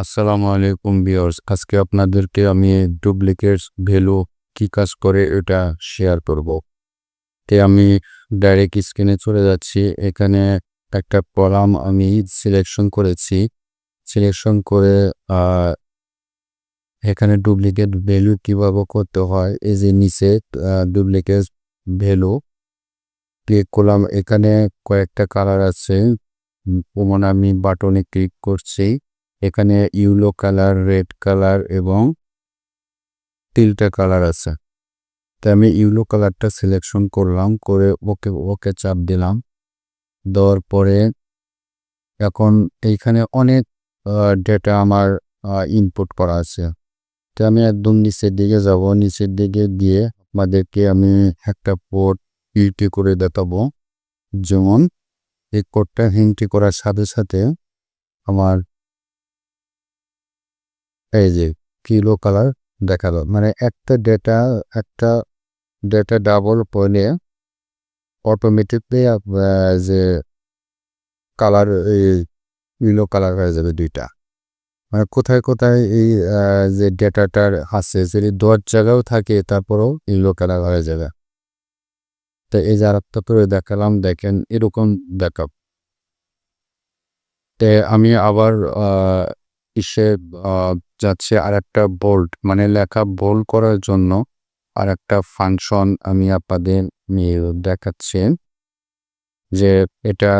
আসসালামু আলাইকুম ভিউয়ার্স, আজকে আপনাদেরকে আমি ডুপ্লিকেটস ভ্যালু কি কাজ করে এটা শেয়ার করব। আমি ডাইরেক্ট স্ক্রিনে চলে যাচ্ছি। এখানে একটা কলাম আমি সিলেকশন করেছি। সিলেকশন করে এখানে ডুপ্লিকেট ভ্যালু কিভাবে করতে হয়, এই যে নিচে ডুপ্লিকেট ভ্যালু ক্লিক করলাম। এখানে কয়েকটা কালার আছে, যেমন আমি বাটনে ক্লিক করছি। এখানে ইয়েলো কালার, রেড কালার এবং তিনটা কালার আছে। তাই আমি ইয়েলো কালারটা সিলেকশন করলাম, করে ওকে ওকে চাপ দিলাম। দেওয়ার পরে এখন এইখানে অনেক ডেটা আমার ইনপুট করা আছে। তো আমি একদম নিচের দিকে যাব। নিচের দিকে গিয়ে আপনাদেরকে আমি একটা কোড এন্ট্রি করে দেখাবো। যেমন এই কোডটা এন্ট্রি করার সাথে সাথে আমার এই যে ইয়েলো কালার দেখালো, মানে একটা ডেটা ডাবল পড়লে অটোমেটিকলি যে কালার ইয়েলো কালার হয়ে যাবে দুইটা। মানে কোথায় কোথায় এই যে ডেটাটার আছে যদি 10 জায়গাও থাকে তারপরেও ইয়েলো কালার হয়ে যাবে। তো এই যে আরেকটা করে দেখালাম, দেখেন এরকম দেখাব। তে আমি আবার ইসে যাচ্ছে আর একটা বোল্ড, মানে লেখা বোল্ড করার জন্য আর একটা ফাংশন আমি আপনাদের দেখাচ্ছি। যে এটা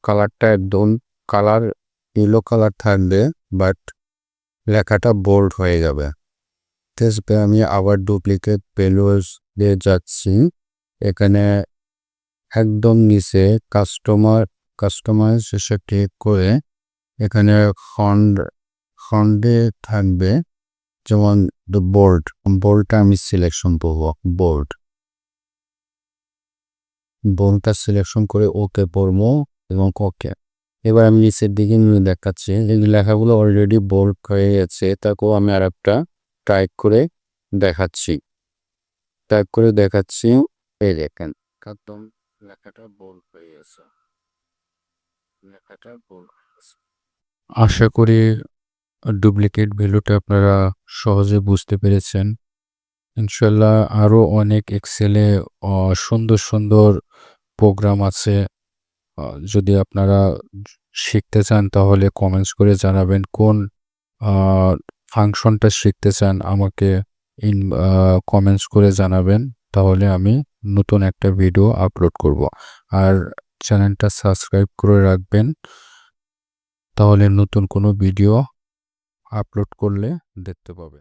কালারটা একদম কালার ইয়েলো কালার থাকবে, বাট লেখাটা বোল্ড হয়ে যাবে। টেস্টে আমি আবার ডুপ্লিকেট ভ্যালুস দিয়ে যাচ্ছি। এখানে একদম নিচে কাস্টমাইজ শেষে ক্লিক করে এখানে ফন্টে থাকবে যেমন বোল্ডটা আমি সিলেকশন করব। বোল্ডটা সিলেকশন করে ওকে পড়বো এবং ওকে। এবার আমি নিচের দিকে নিয়ে দেখাচ্ছি, এই লেখাগুলো অলরেডি বোল্ড হয়ে গেছে, তাকেও আমি আর একটা টাইপ করে দেখাচ্ছি। এই দেখেন একদম লেখাটা বোল্ড হয়ে গেছে। আশা করি ডুপ্লিকেট ভ্যালুটা আপনারা সহজে বুঝতে পেরেছেন। ইনশাল্লাহ আরও অনেক এক্সেলে সুন্দর সুন্দর প্রোগ্রাম আছে। যদি আপনারা শিখতে চান তাহলে কমেন্টস করে জানাবেন কোন ফাংশনটা শিখতে চান, আমাকে কমেন্টস করে জানাবেন। তাহলে আমি নতুন একটা ভিডিও আপলোড করব। আর চ্যানেলটা সাবস্ক্রাইব করে রাখবেন, তাহলে নতুন কোনো ভিডিও আপলোড করলে দেখতে পাবেন।